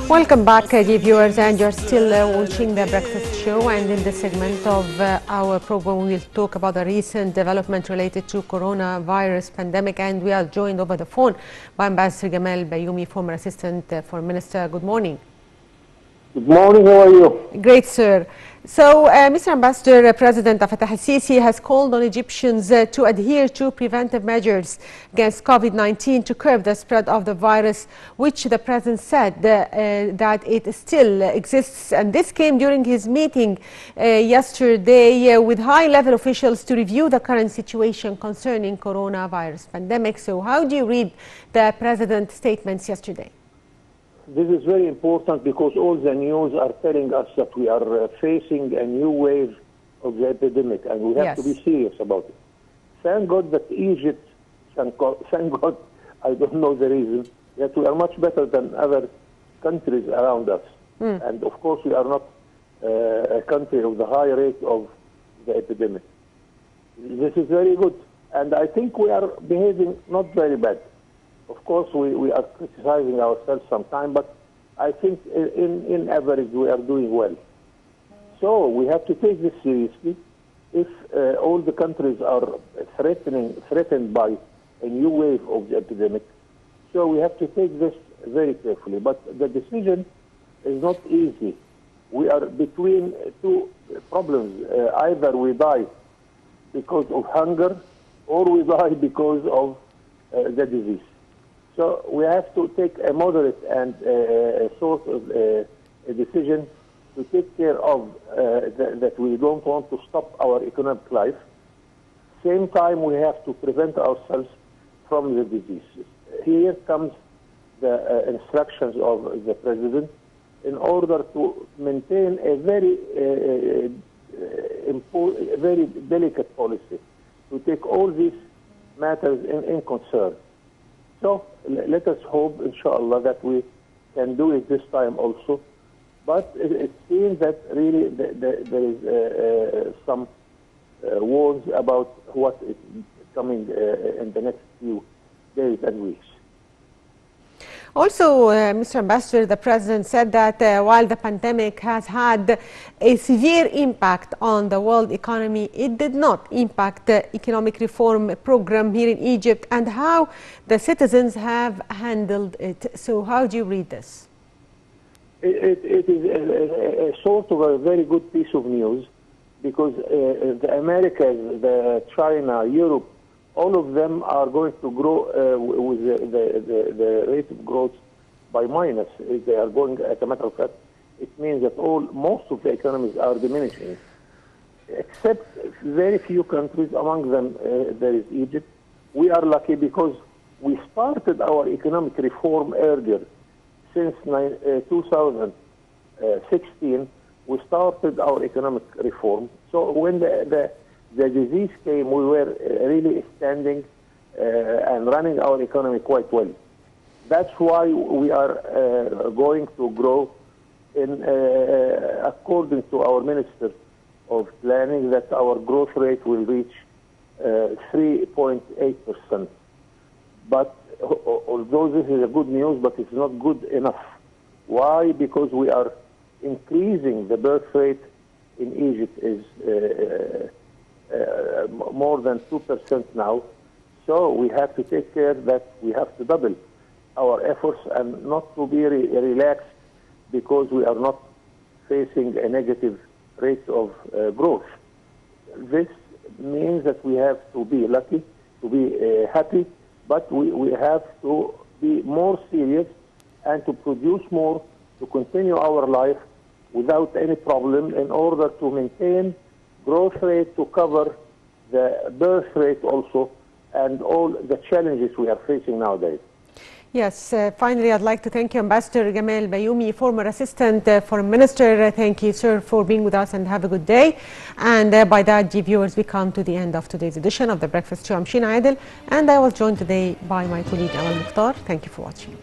Welcome back, dear viewers, and you're still watching The Breakfast Show. And in this segment of our program, we will talk about the recent development related to coronavirus pandemic. And we are joined over the phone by Ambassador Gamal Bayoumi, former Assistant Foreign Minister. Good morning. Good morning, how are you? Great, sir. So, Mr. Ambassador, President Fattah al-Sisi has called on Egyptians to adhere to preventive measures against COVID-19 to curb the spread of the virus, which the President said that it still exists. And this came during his meeting yesterday with high-level officials to review the current situation concerning coronavirus pandemic. So how do you read the President's statements yesterday? This is very important because all the news are telling us that we are facing a new wave of the epidemic, and we have to be serious about it. Thank God that Egypt, thank God, I don't know the reason, that we are much better than other countries around us. And of course we are not a country with the high rate of the epidemic. This is very good, and I think we are behaving not very bad. Of course, we are criticizing ourselves sometimes, but I think in average we are doing well. So we have to take this seriously. If all the countries are threatened by a new wave of the epidemic, so we have to take this very carefully. But the decision is not easy. We are between two problems. Either we die because of hunger, or we die because of the disease. So we have to take a moderate and sort of a decision to take care of that we don't want to stop our economic life. Same time, we have to prevent ourselves from the disease. Here comes the instructions of the President in order to maintain a very delicate policy, to take all these matters in concern. So let us hope, inshallah, that we can do it this time also. But it seems that really there is some words about what is coming in the next few days and weeks. Also, Mr. Ambassador, the President said that while the pandemic has had a severe impact on the world economy, it did not impact the economic reform program here in Egypt and how the citizens have handled it. So how do you read this? It is a sort of a very good piece of news because the Americas, the China, Europe, all of them are going to grow with the rate of growth by minus. They are going, as a matter of fact, it means that most of the economies are diminishing, except very few countries. Among them, there is Egypt. We are lucky because we started our economic reform earlier. Since 2016, we started our economic reform. So when the disease came, we were really standing and running our economy quite well. That's why we are going to grow in, according to our Minister of Planning, that our growth rate will reach 3.8%. But although this is a good news, but it's not good enough. Why? Because we are increasing the birth rate in Egypt is more than 2% now. So we have to take care that we have to double our efforts and not to be relaxed because we are not facing a negative rate of growth. This means that we have to be lucky, to be happy, but we have to be more serious and to produce more, to continue our life without any problem in order to maintain growth rate to cover the birth rate also and all the challenges we are facing nowadays. Yes, finally, I'd like to thank you, Ambassador Gamal Bayoumi, former Assistant Foreign Minister. Thank you, sir, for being with us and have a good day. And by that, dear viewers, we come to the end of today's edition of The Breakfast Show. I'm Sheena Adel, and I was joined today by my colleague, Amal Mukhtar. Thank you for watching.